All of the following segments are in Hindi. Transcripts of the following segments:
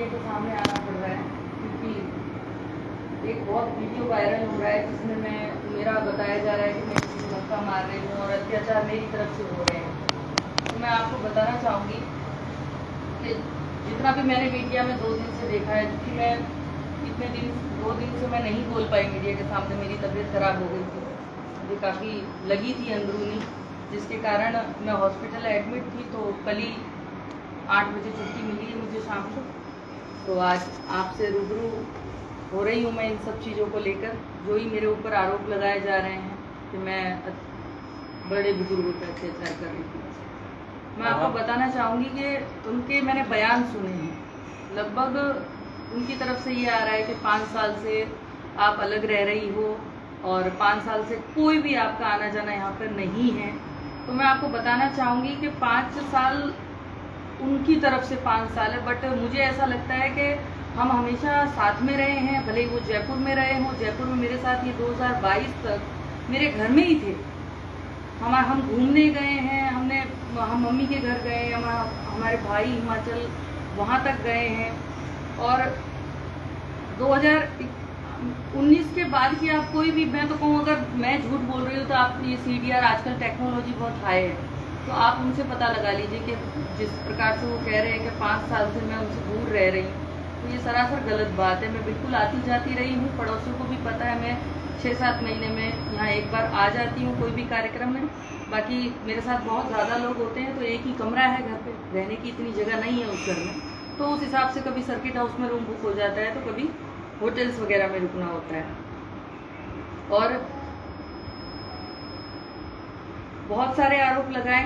के सामने आना पड़ रहा है क्योंकि एक बहुत वीडियो वायरल हो रहा है जिसमें मेरा बताया जा रहा है कि मैं किसी को धक्का मार रही हूँ और अत्याचार मेरी तरफ से हो रहे हैं। तो मैं आपको बताना चाहूँगी कि जितना भी मैंने मीडिया में 2 दिन से देखा है, क्योंकि मैं इतने दिन 2 दिन से मैं नहीं बोल पाई मीडिया के सामने, मेरी तबीयत खराब हो गई थी, मुझे काफ़ी लगी थी अंदरूनी, जिसके कारण मैं हॉस्पिटल एडमिट थी। तो कल ही 8 बजे छुट्टी मिली है मुझे शाम को। तो आज आपसे रूबरू हो रही हूँ मैं इन सब चीज़ों को लेकर, जो ही मेरे ऊपर आरोप लगाए जा रहे हैं कि मैं बड़े बुजुर्गों पर अत्याचार कर रही थी। मैं आपको बताना चाहूँगी कि उनके मैंने बयान सुने हैं, लगभग उनकी तरफ से ये आ रहा है कि 5 साल से आप अलग रह रही हो और 5 साल से कोई भी आपका आना जाना यहाँ पर नहीं है। तो मैं आपको बताना चाहूँगी कि 5 साल उनकी तरफ से 5 साल है, बट मुझे ऐसा लगता है कि हम हमेशा साथ में रहे हैं, भले ही वो जयपुर में रहे हों। जयपुर में मेरे साथ ये 2022 तक मेरे घर में ही थे। हम घूमने गए हैं, हम मम्मी के घर गए, हमारे भाई हिमाचल वहाँ तक गए हैं। और 2019 के बाद की आप कोई भी, मैं तो कहूँ अगर मैं झूठ बोल रही हूँ तो आप ये CDR, आजकल टेक्नोलॉजी बहुत हाई है, तो आप उनसे पता लगा लीजिए कि जिस प्रकार से वो कह रहे हैं कि 5 साल से मैं उनसे दूर रह रही हूँ, तो ये सरासर गलत बात है। मैं बिल्कुल आती जाती रही हूँ, पड़ोसियों को भी पता है, मैं 6-7 महीने में यहाँ एक बार आ जाती हूँ कोई भी कार्यक्रम में। बाकी मेरे साथ बहुत ज़्यादा लोग होते हैं तो एक ही कमरा है घर पे, रहने की इतनी जगह नहीं है उस घर में, तो उस हिसाब से कभी सर्किट हाउस में रूम बुक हो जाता है, तो कभी होटल्स वगैरह में रुकना होता है। और बहुत सारे आरोप लगाए,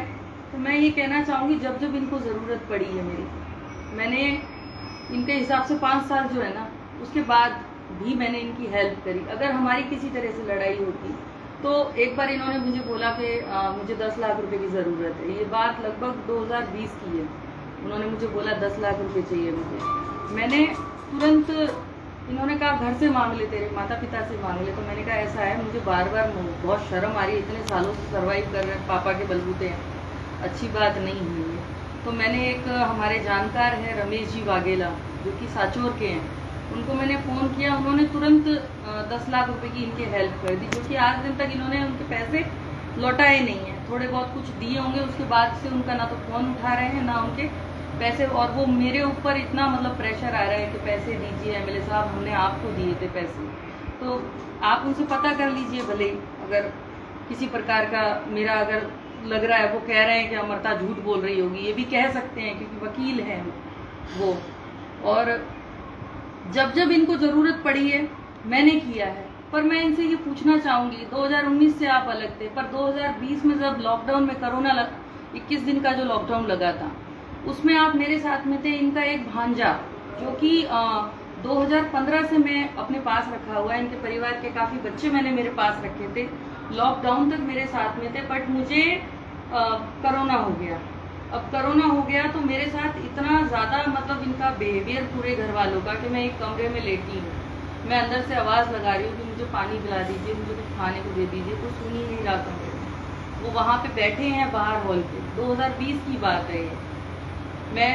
तो मैं ये कहना चाहूँगी जब जब इनको ज़रूरत पड़ी है मेरी, मैंने इनके हिसाब से 5 साल जो है ना, उसके बाद भी मैंने इनकी हेल्प करी। अगर हमारी किसी तरह से लड़ाई होती तो एक बार इन्होंने मुझे बोला कि मुझे 10 लाख रुपए की ज़रूरत है। ये बात लगभग 2020 की है। उन्होंने मुझे बोला 10 लाख रुपए चाहिए मुझे। मैंने तुरंत, इन्होंने कहा घर से मांग ले, तेरे माता पिता से मांग ले। तो मैंने कहा ऐसा है, मुझे बार बार बहुत शर्म आ रही है, इतने सालों से सर्वाइव कर रहे हैं, पापा के बलबूते हैं, अच्छी बात नहीं हुई है। तो मैंने एक हमारे जानकार हैं रमेश जी वाघेला, जो कि साचोर के हैं, उनको मैंने फ़ोन किया। उन्होंने तुरंत 10 लाख रुपए की इनकी हेल्प कर दी, जो कि आज दिन तक इन्होंने उनके पैसे लौटाए नहीं हैं। थोड़े बहुत कुछ दिए होंगे, उसके बाद से उनका ना तो फ़ोन उठा रहे हैं, ना उनके पैसे, और वो मेरे ऊपर इतना मतलब प्रेशर आ रहा है कि पैसे दीजिए MLA साहब, हमने आपको दिए थे पैसे। तो आप उनसे पता कर लीजिए, भले अगर किसी प्रकार का मेरा अगर लग रहा है, वो कह रहे हैं कि अमृता झूठ बोल रही होगी, ये भी कह सकते हैं क्योंकि वकील हैं वो। और जब जब इनको ज़रूरत पड़ी है मैंने किया है। पर मैं इनसे ये पूछना चाहूँगी, 2019 से आप अलग थे, पर 2020 में जब लॉकडाउन में 21 दिन का जो लॉकडाउन लगा था, उसमें आप मेरे साथ में थे। इनका एक भांजा, जो कि 2015 से मैं अपने पास रखा हुआ है, इनके परिवार के काफ़ी बच्चे मैंने मेरे पास रखे थे, लॉकडाउन तक मेरे साथ में थे। बट मुझे कोरोना हो गया। अब कोरोना हो गया तो मेरे साथ इतना ज़्यादा मतलब इनका बिहेवियर पूरे घर वालों का, कि मैं एक कमरे में लेटी हूँ, मैं अंदर से आवाज़ लगा रही हूँ कि मुझे पानी पिला दीजिए, मुझे कुछ खाने को दे दीजिए, कुछ सुन ही नहीं रहा कमरे में। वो वहाँ पे बैठे हैं बाहर हॉल पे। 2020 की बात है ये। मैं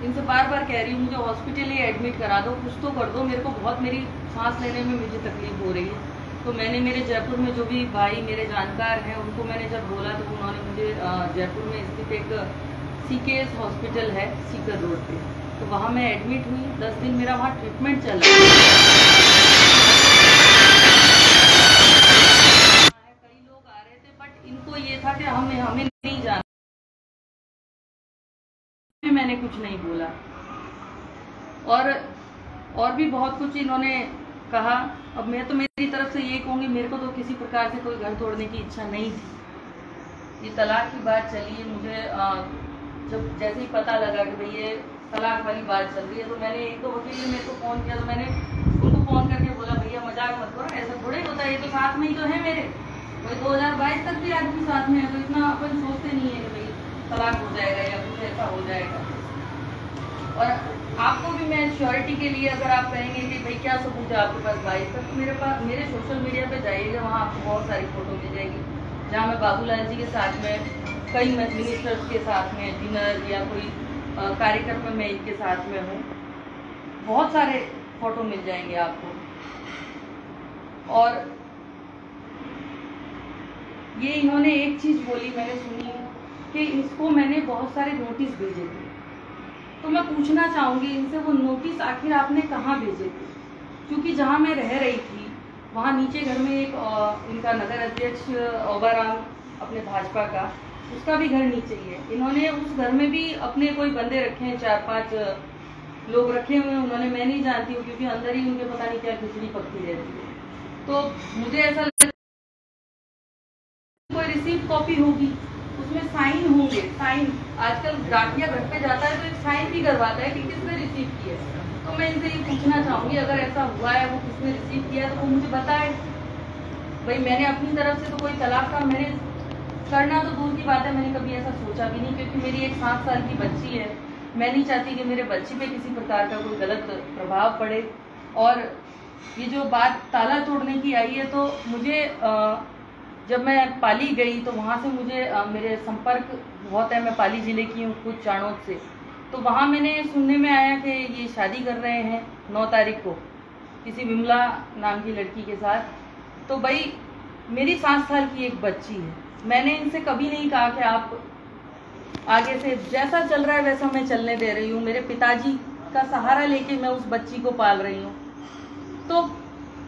इनसे बार बार कह रही हूँ मुझे हॉस्पिटल ही एडमिट करा दो, कुछ तो कर दो, मेरे को बहुत, मेरी सांस लेने में मुझे तकलीफ हो रही है। तो मैंने मेरे जयपुर में जो भी भाई मेरे जानकार हैं, उनको मैंने जब बोला तो उन्होंने मुझे जयपुर में स्थित एक CKS हॉस्पिटल है सीकर रोड पे, तो वहाँ मैं एडमिट हुई। 10 दिन मेरा वहाँ ट्रीटमेंट चल रहा है। कई लोग आ रहे थे, बट इनको ये था कि हमें नहीं जाना। मैंने कुछ नहीं बोला, और भी बहुत कुछ इन्होंने कहा। अब मैं तो मेरी तरफ से ये कहूँगी, मेरे को तो किसी प्रकार से कोई घर तोड़ने की इच्छा नहीं थी। ये तलाक की बात चली है, मुझे जब जैसे ही पता लगा कि भाई ये तलाक वाली बात चल रही है, तो मैंने 1-2 वकील ने मेरे को फ़ोन किया, तो मैंने उनको फ़ोन करके बोला भैया मजाक मत करो, ऐसा थोड़े होता है, ये तो साथ में ही तो है मेरे, भाई 2022 तक भी आदमी साथ में है, तो इतना अपन सोचते नहीं है कि भाई तलाक हो जाएगा या कुछ ऐसा हो जाएगा। और आपको भी मैं श्योरिटी के लिए, अगर आप कहेंगे कि भाई क्या सबूत है आपके पास 22 तक, तो मेरे सोशल मीडिया पे जाइएगा, वहाँ आपको बहुत सारी फ़ोटो मिल जाएगी, जहाँ मैं बाबूलाल जी के साथ में, कई मिनिस्टर्स के साथ में डिनर या कोई कार्यक्रम में मैं इनके साथ में हूँ। बहुत सारे फोटो मिल जाएंगे आपको। और ये इन्होंने एक चीज बोली, मैंने सुनी कि इसको मैंने बहुत सारे नोटिस भेजे थे। तो मैं पूछना चाहूंगी इनसे, वो नोटिस आखिर आपने कहाँ भेजे थे? क्योंकि जहाँ मैं रह रही थी वहाँ नीचे घर में एक इनका नगर अध्यक्ष ओबाराम अपने भाजपा का, उसका भी घर नीचे ही है। इन्होंने उस घर में भी अपने कोई बंदे रखे हैं, 4-5 लोग रखे हुए हैं उन्होंने। मैं नहीं जानती हूँ क्योंकि अंदर ही उनके पता नहीं क्या खिचड़ी पकती रहती है। तो मुझे ऐसा लगता है कोई रिसीव कॉपी होगी, उसमें साइन होंगे। साइन आजकल डाकिया घर पे जाता है तो एक साइन भी करवाता है कि किसने रिसीव किया। तो मैं इनसे ये पूछना चाहूंगी, अगर ऐसा हुआ है, वो किसने रिसीव किया तो वो मुझे बताए। भाई मैंने अपनी तरफ से तो कोई तलाक का मैंने करना तो दूर की बात है, मैंने कभी ऐसा सोचा भी नहीं, क्योंकि मेरी एक 7 साल की बच्ची है। मैं नहीं चाहती कि मेरे बच्ची पे किसी प्रकार का कोई गलत प्रभाव पड़े। और ये जो बात ताला तोड़ने की आई है, तो मुझे जब मैं पाली गई तो वहाँ से मुझे मेरे संपर्क बहुत है, मैं पाली जिले की हूँ खुद, चाणोद से। तो वहाँ मैंने सुनने में आया कि ये शादी कर रहे हैं 9 तारीख को किसी विमला नाम की लड़की के साथ। तो भाई मेरी 7 साल की एक बच्ची है, मैंने इनसे कभी नहीं कहा कि आप आगे से जैसा चल रहा है वैसा मैं चलने दे रही हूँ। मेरे पिताजी का सहारा लेके मैं उस बच्ची को पाल रही हूँ। तो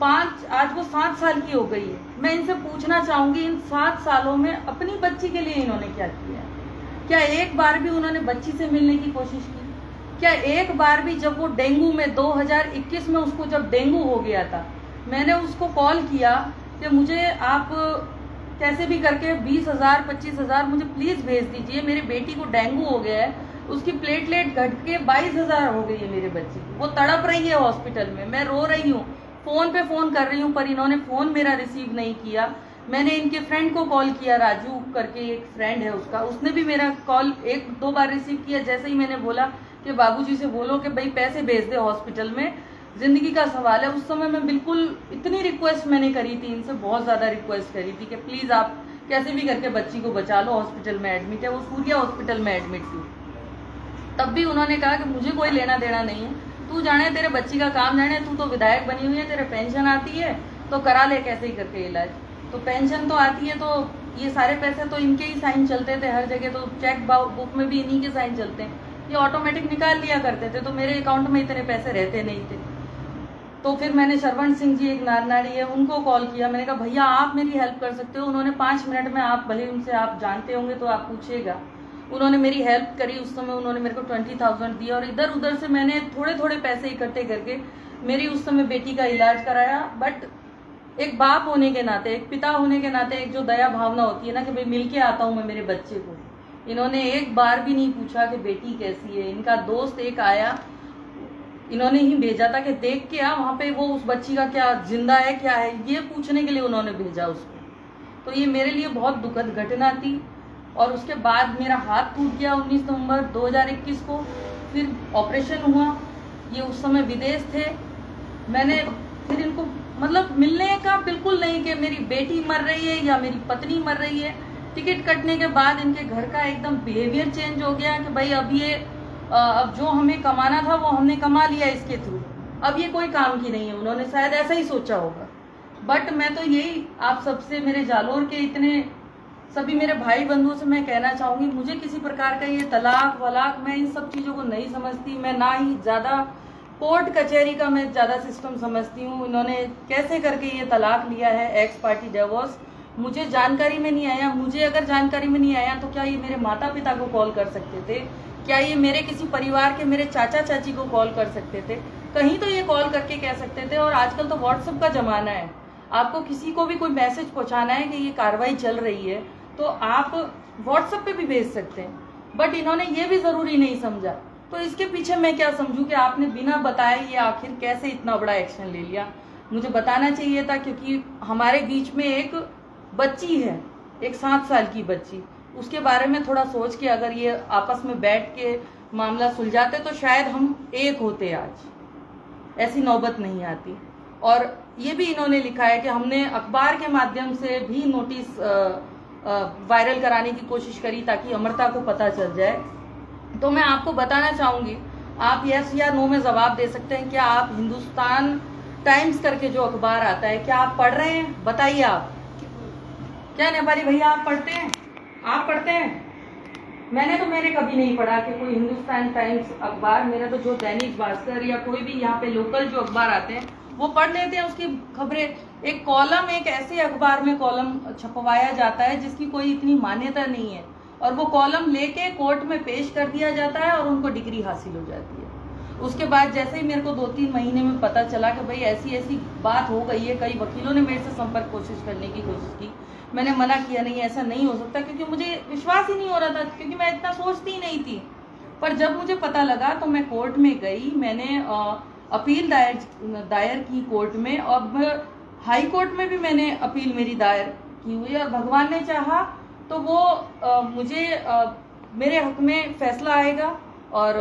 आज वो 7 साल की हो गई है। मैं इनसे पूछना चाहूंगी, इन 7 सालों में अपनी बच्ची के लिए इन्होंने क्या किया? क्या एक बार भी उन्होंने बच्ची से मिलने की कोशिश की? क्या एक बार भी, जब वो डेंगू में 2021 में उसको जब डेंगू हो गया था, मैंने उसको कॉल किया कि मुझे आप कैसे भी करके 20,000 25,000 मुझे प्लीज भेज दीजिए, मेरी बेटी को डेंगू हो गया है, उसकी प्लेटलेट घट के 22,000 हो गई है मेरी बच्ची, वो तड़प रही है हॉस्पिटल में, मैं रो रही हूँ, फोन पे फोन कर रही हूँ, पर इन्होंने फोन मेरा रिसीव नहीं किया। मैंने इनके फ्रेंड को कॉल किया, राजू करके एक फ्रेंड है उसका, उसने भी मेरा कॉल 1-2 बार रिसीव किया। जैसे ही मैंने बोला कि बाबूजी से बोलो कि भाई पैसे भेज दे, हॉस्पिटल में जिंदगी का सवाल है, उस समय मैं बिल्कुल इतनी रिक्वेस्ट मैंने करी थी इनसे, बहुत ज्यादा रिक्वेस्ट करी थी कि प्लीज आप कैसे भी करके बच्ची को बचा लो, हॉस्पिटल में एडमिट है, वो सूर्या हॉस्पिटल में एडमिट थी। तब भी उन्होंने कहा कि मुझे कोई लेना देना नहीं है, तू जाने तेरे बच्ची का काम जाने, तू तो विधायक बनी हुई है, तेरे पेंशन आती है तो करा ले कैसे ही करके इलाज। तो पेंशन तो आती है, तो ये सारे पैसे तो इनके ही साइन चलते थे हर जगह, तो चेक बुक में भी इन्हीं के साइन चलते हैं, ये ऑटोमेटिक निकाल लिया करते थे, तो मेरे अकाउंट में इतने पैसे रहते नहीं थे। तो फिर मैंने शरवण सिंह जी एक नारनाड़ी है, उनको कॉल किया, मैंने कहा भैया आप मेरी हेल्प कर सकते हो? उन्होंने 5 मिनट में, आप भले उनसे आप जानते होंगे तो आप पूछिएगा, उन्होंने मेरी हेल्प करी। उस समय उन्होंने मेरे को 20,000 दिया, और इधर उधर से मैंने थोड़े थोड़े पैसे इकट्ठे करके मेरी उस समय बेटी का इलाज कराया। बट एक बाप होने के नाते, एक पिता होने के नाते, एक जो दया भावना होती है ना कि भाई मिलके आता हूँ मैं मेरे बच्चे को, इन्होंने एक बार भी नहीं पूछा कि बेटी कैसी है। इनका दोस्त एक आया, इन्होंने ही भेजा था कि देख के आ वहां पे वो उस बच्ची का क्या जिंदा है क्या है, ये पूछने के लिए उन्होंने भेजा उसको। तो ये मेरे लिए बहुत दुखद घटना थी। और उसके बाद मेरा हाथ टूट गया 19 नवंबर 2021 को, फिर ऑपरेशन हुआ। ये उस समय विदेश थे। मैंने फिर इनको मतलब मिलने का बिल्कुल नहीं कि मेरी बेटी मर रही है या मेरी पत्नी मर रही है। टिकट कटने के बाद इनके घर का एकदम बिहेवियर चेंज हो गया कि भाई अब ये अब जो हमें कमाना था वो हमने कमा लिया इसके थ्रू, अब ये कोई काम की नहीं है। उन्होंने शायद ऐसा ही सोचा होगा। बट मैं तो यही आप सबसे, मेरे जालोर के इतने सभी मेरे भाई बंधुओं से मैं कहना चाहूंगी, मुझे किसी प्रकार का ये तलाक वलाक, मैं इन सब चीजों को नहीं समझती। मैं ना ही ज्यादा कोर्ट कचहरी का मैं ज्यादा सिस्टम समझती हूँ। इन्होंने कैसे करके ये तलाक लिया है, एक्स पार्टी डिवोर्स, मुझे जानकारी में नहीं आया। मुझे अगर जानकारी में नहीं आया तो क्या ये मेरे माता पिता को कॉल कर सकते थे? क्या ये मेरे किसी परिवार के मेरे चाचा चाची को कॉल कर सकते थे? कहीं तो ये कॉल करके कह सकते थे। और आजकल तो व्हाट्सएप का जमाना है, आपको किसी को भी कोई मैसेज पहुंचाना है कि ये कार्रवाई चल रही है तो आप व्हाट्सएप पे भी भेज सकते हैं। बट इन्होंने ये भी जरूरी नहीं समझा। तो इसके पीछे मैं क्या समझूं कि आपने बिना बताए ये आखिर कैसे इतना बड़ा एक्शन ले लिया? मुझे बताना चाहिए था, क्योंकि हमारे बीच में एक बच्ची है, एक 7 साल की बच्ची, उसके बारे में थोड़ा सोच के अगर ये आपस में बैठ के मामला सुलझाते तो शायद हम एक होते, आज ऐसी नौबत नहीं आती। और ये भी इन्होंने लिखा है कि हमने अखबार के माध्यम से भी नोटिस वायरल कराने की कोशिश करी ताकि अमृता को पता चल जाए। तो मैं आपको बताना चाहूंगी, आप यस या नो में जवाब दे सकते हैं। क्या आप हिंदुस्तान टाइम्स करके जो अखबार आता है, क्या आप पढ़ रहे हैं? बताइए आप। क्या नेपाली भैया आप पढ़ते हैं? आप पढ़ते हैं? मैंने कभी नहीं पढ़ा कि कोई हिंदुस्तान टाइम्स अखबार। मेरा तो जो दैनिक भास्कर या कोई भी यहाँ पे लोकल जो अखबार आते हैं वो पढ़ लेते हैं, उसकी खबरें। एक कॉलम, एक ऐसे अखबार में कॉलम छपवाया जाता है जिसकी कोई इतनी मान्यता नहीं है, और वो कॉलम लेके कोर्ट में पेश कर दिया जाता है और उनको डिग्री हासिल हो जाती है। उसके बाद जैसे ही मेरे को 2-3 महीने में पता चला कि भाई ऐसी ऐसी बात हो गई है, कई वकीलों ने मेरे से संपर्क करने की कोशिश की, मैंने मना किया, नहीं ऐसा नहीं हो सकता, क्योंकि मुझे विश्वास ही नहीं हो रहा था, क्योंकि मैं इतना सोचती ही नहीं थी। पर जब मुझे पता लगा तो मैं कोर्ट में गई, मैंने अपील दायर की कोर्ट में, और हाई कोर्ट में भी मैंने अपील मेरी दायर की हुई, और भगवान ने चाहा तो वो मुझे मेरे हक में फैसला आएगा। और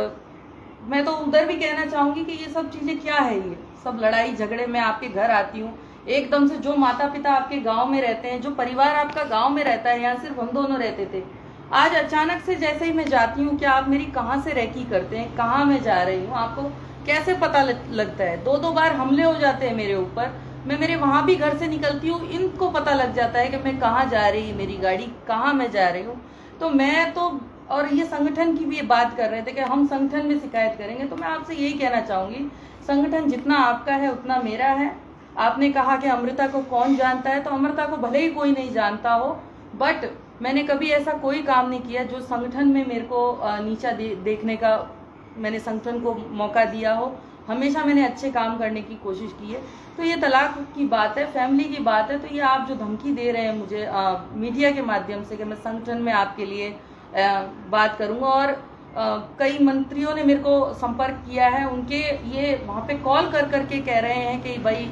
मैं तो उधर भी कहना चाहूंगी कि ये सब चीजें क्या है, ये सब लड़ाई झगड़े। मैं आपके घर आती हूँ, एकदम से जो माता पिता आपके गांव में रहते हैं, जो परिवार आपका गांव में रहता है, यहाँ सिर्फ हम दोनों रहते थे, आज अचानक से जैसे ही मैं जाती हूँ, क्या आप मेरी कहाँ से रेकी करते हैं, कहाँ मैं जा रही हूँ, आपको कैसे पता लगता है? 2-2 बार हमले हो जाते हैं मेरे ऊपर। मैं मेरे वहां भी घर से निकलती हूँ, इनको पता लग जाता है कि मैं कहाँ जा रही हूँ, मेरी गाड़ी कहाँ मैं जा रही हूँ। तो मैं तो, और ये संगठन की भी बात कर रहे थे कि हम संगठन में शिकायत करेंगे, तो मैं आपसे यही कहना चाहूंगी, संगठन जितना आपका है उतना मेरा है। आपने कहा कि अमृता को कौन जानता है, तो अमृता को भले ही कोई नहीं जानता हो, बट मैंने कभी ऐसा कोई काम नहीं किया जो संगठन में मेरे को नीचा देखने का मैंने संगठन को मौका दिया हो। हमेशा मैंने अच्छे काम करने की कोशिश की है। तो ये तलाक की बात है, फैमिली की बात है, तो ये आप जो धमकी दे रहे हैं मुझे मीडिया के माध्यम से कि मैं संगठन में आपके लिए बात करूंगा, और कई मंत्रियों ने मेरे को संपर्क किया है, उनके ये वहाँ पे कॉल कर करके कह रहे हैं कि भाई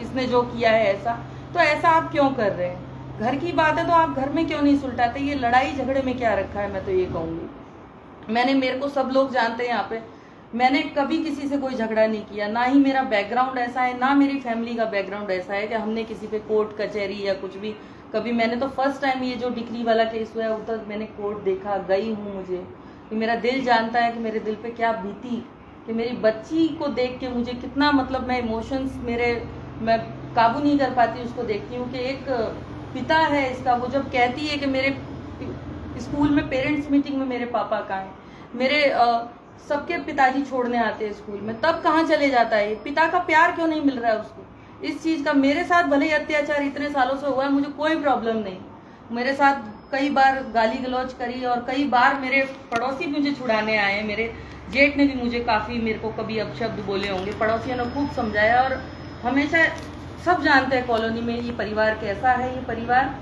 इसने जो किया है ऐसा, तो ऐसा आप क्यों कर रहे हैं? घर की बात है तो आप घर में क्यों नहीं सुलटाते? ये लड़ाई झगड़े में क्या रखा है? मैं तो ये कहूंगी, मेरे को सब लोग जानते हैं यहाँ पे, मैंने कभी किसी से कोई झगड़ा नहीं किया, ना ही मेरा बैकग्राउंड ऐसा है, ना मेरी फैमिली का बैकग्राउंड ऐसा है कि हमने किसी पे कोर्ट कचहरी या कुछ भी कभी। मैंने तो फर्स्ट टाइम ये जो डिग्री वाला केस हुआ है उधर मैंने कोर्ट देखा, गई हूँ। मुझे कि मेरा दिल जानता है कि मेरे दिल पे क्या बीती, कि मेरी बच्ची को देख के मुझे कितना, मतलब मैं इमोशंस मैं काबू नहीं कर पाती, उसको देखती हूँ कि एक पिता है इसका, वो जब कहती है कि मेरे स्कूल में पेरेंट्स मीटिंग में मेरे पापा कहाँ हैं, मेरे सबके पिताजी छोड़ने आते हैं स्कूल में, तब कहाँ चले जाता है? पिता का प्यार क्यों नहीं मिल रहा है उसको? इस चीज का मेरे साथ भले ही अत्याचार इतने सालों से हुआ है, मुझे कोई प्रॉब्लम नहीं। मेरे साथ कई बार गाली गलौज करी, और कई बार मेरे पड़ोसी मुझे छुड़ाने आए हैं। मेरे जेठ ने भी मुझे काफी, मेरे को कभी अपशब्द बोले होंगे, पड़ोसियों ने खूब समझाया। और हमेशा सब जानते हैं कॉलोनी में ये परिवार कैसा है। ये परिवार,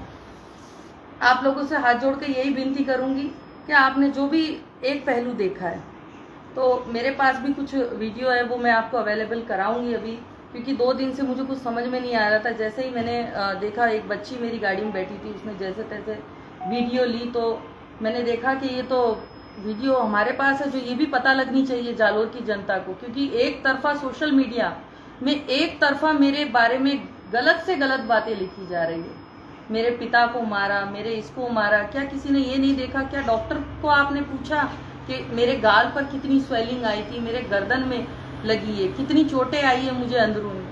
आप लोगों से हाथ जोड़ के यही विनती करूंगी कि आपने जो भी एक पहलू देखा है, तो मेरे पास भी कुछ वीडियो है, वो मैं आपको अवेलेबल कराऊंगी अभी, क्योंकि 2 दिन से मुझे कुछ समझ में नहीं आ रहा था। जैसे ही मैंने देखा, एक बच्ची मेरी गाड़ी में बैठी थी, उसने जैसे तैसे वीडियो ली, तो मैंने देखा कि ये तो वीडियो हमारे पास है, जो ये भी पता लगनी चाहिए जालोर की जनता को, क्योंकि एक तरफा सोशल मीडिया में एक तरफा मेरे बारे में गलत से गलत बातें लिखी जा रही है। मेरे पिता को मारा, मेरे इसको मारा, क्या किसी ने ये नहीं देखा? क्या डॉक्टर को आपने पूछा कि मेरे गाल पर कितनी स्वेलिंग आई थी, मेरे गर्दन में लगी है, कितनी चोटें आई है मुझे अंदरूनी?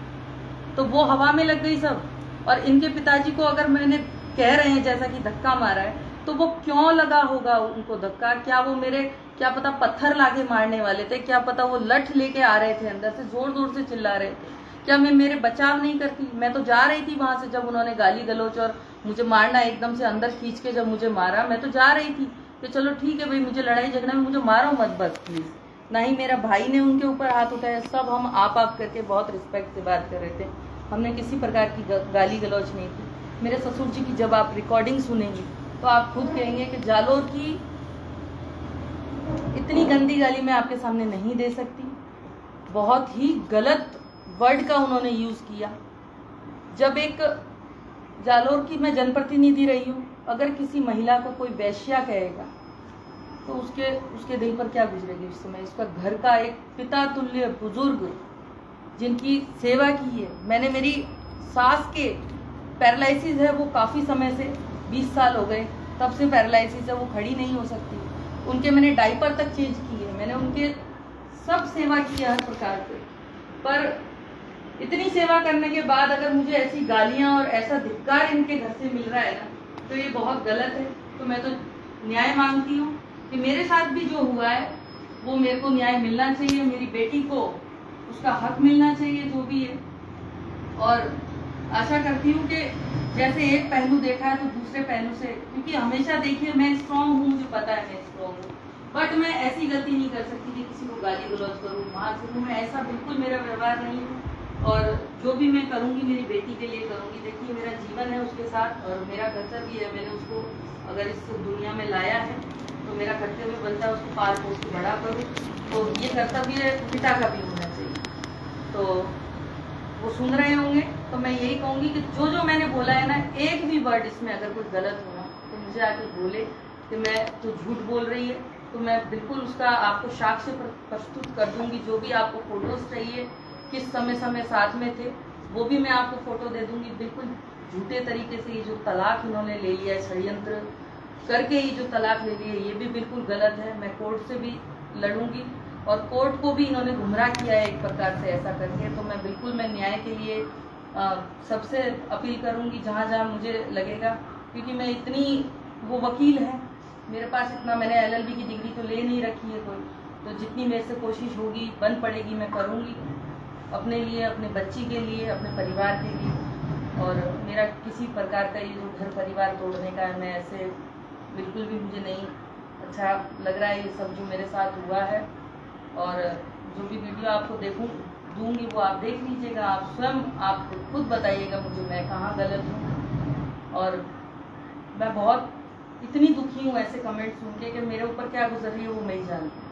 तो वो हवा में लग गई सब। और इनके पिताजी को अगर मैंने कह रहे हैं जैसा कि धक्का मारा है, तो वो क्यों लगा होगा उनको धक्का? क्या वो मेरे, क्या पता पत्थर लाके मारने वाले थे, क्या पता वो लठ लेके आ रहे थे, अंदर से जोर जोर से चिल्ला रहे थे? क्या मैं मेरे बचाव नहीं करती? मैं तो जा रही थी वहां से, जब उन्होंने गाली गलौज और मुझे मारना एकदम से अंदर खींच के जब मुझे मारा, मैं तो जा रही थी कि चलो ठीक है भाई, मुझे लड़ाई झगड़ा में मुझे मारो मत बस प्लीज। ना ही मेरा भाई ने उनके ऊपर हाथ उठाया, सब हम आप करके बहुत रिस्पेक्ट से बात कर रहे थे, हमने किसी प्रकार की गाली गलौज नहीं की। मेरे ससुर जी की जब आप रिकॉर्डिंग सुनेंगे तो आप खुद कहेंगे कि जालोर की इतनी गंदी गाली मैं आपके सामने नहीं दे सकती। बहुत ही गलत वर्ड का उन्होंने यूज किया। जब एक जालोर की मैं जनप्रतिनिधि रही हूँ, अगर किसी महिला को कोई वैश्या कहेगा तो उसके दिल पर क्या गुजरेगी उस समय? इसका घर का एक पिता तुल्य बुजुर्ग जिनकी सेवा की है मैंने, मेरी सास के पैरालिसिस है, वो काफ़ी समय से 20 साल हो गए तब से पैरालिसिस है, वो खड़ी नहीं हो सकती। उनके मैंने डायपर तक चेंज किए, मैंने उनके सब सेवा की है हर प्रकार से, पर इतनी सेवा करने के बाद अगर मुझे ऐसी गालियां और ऐसा धिक्कार इनके घर से मिल रहा है ना, तो ये बहुत गलत है। तो मैं तो न्याय मांगती हूँ कि मेरे साथ भी जो हुआ है वो मेरे को न्याय मिलना चाहिए, मेरी बेटी को उसका हक मिलना चाहिए जो भी है। और आशा करती हूँ कि जैसे एक पहलू देखा है तो दूसरे पहलू से, क्योंकि हमेशा देखिए मैं स्ट्रांग हूँ, मुझे पता है मैं स्ट्रांग हूँ, बट मैं ऐसी गलती नहीं कर सकती कि किसी को गाली गलौज करूँ, मार सकूँ। मैं ऐसा बिल्कुल मेरा व्यवहार नहीं है, और जो भी मैं करूँगी मेरी बेटी के लिए करूँगी। देखिए मेरा जीवन है उसके साथ और मेरा कर्तव्य है, मैंने उसको अगर इस दुनिया में लाया है तो मेरा कर्तव्य बनता है उसको पाल पोस के बड़ा करूँ। तो ये कर्तव्य पिता का भी होना चाहिए। तो वो सुन रहे होंगे, तो मैं यही कहूँगी कि जो जो मैंने बोला है ना, एक भी वर्ड इसमें अगर कोई गलत हो ना तो मुझे आके बोले कि मैं तो झूठ बोल रही है, तो मैं बिल्कुल उसका आपको साक्ष्य प्रस्तुत कर दूंगी। जो भी आपको फोटोज चाहिए, किस समय साथ में थे, वो भी मैं आपको फोटो दे दूंगी। बिल्कुल झूठे तरीके से ये जो तलाक इन्होंने ले लिया है, षड्यंत्र करके ही जो तलाक ले लिया है, ये भी बिल्कुल गलत है। मैं कोर्ट से भी लड़ूंगी और कोर्ट को भी इन्होंने गुमराह किया है एक प्रकार से ऐसा करके। तो मैं बिल्कुल मैं न्याय के लिए सबसे अपील करूंगी जहाँ जहाँ मुझे लगेगा, क्योंकि मैं इतनी, वो वकील है मेरे पास इतना, मैंने LLB की डिग्री तो ले नहीं रखी है कोई, तो जितनी मेरे से कोशिश होगी बन पड़ेगी मैं करूँगी अपने लिए, अपने बच्ची के लिए, अपने परिवार के लिए। और मेरा किसी प्रकार का ये जो घर परिवार तोड़ने का है, मैं ऐसे बिल्कुल भी मुझे नहीं अच्छा लग रहा है ये सब जो मेरे साथ हुआ है। और जो भी वीडियो आपको दूंगी वो आप देख लीजिएगा, आप स्वयं आप खुद बताइएगा मुझे मैं कहाँ गलत हूँ। और मैं बहुत इतनी दुखी हूँ ऐसे कमेंट सुन के कि मेरे ऊपर क्या गुजर रही है वो मैं ही जानती हूँ।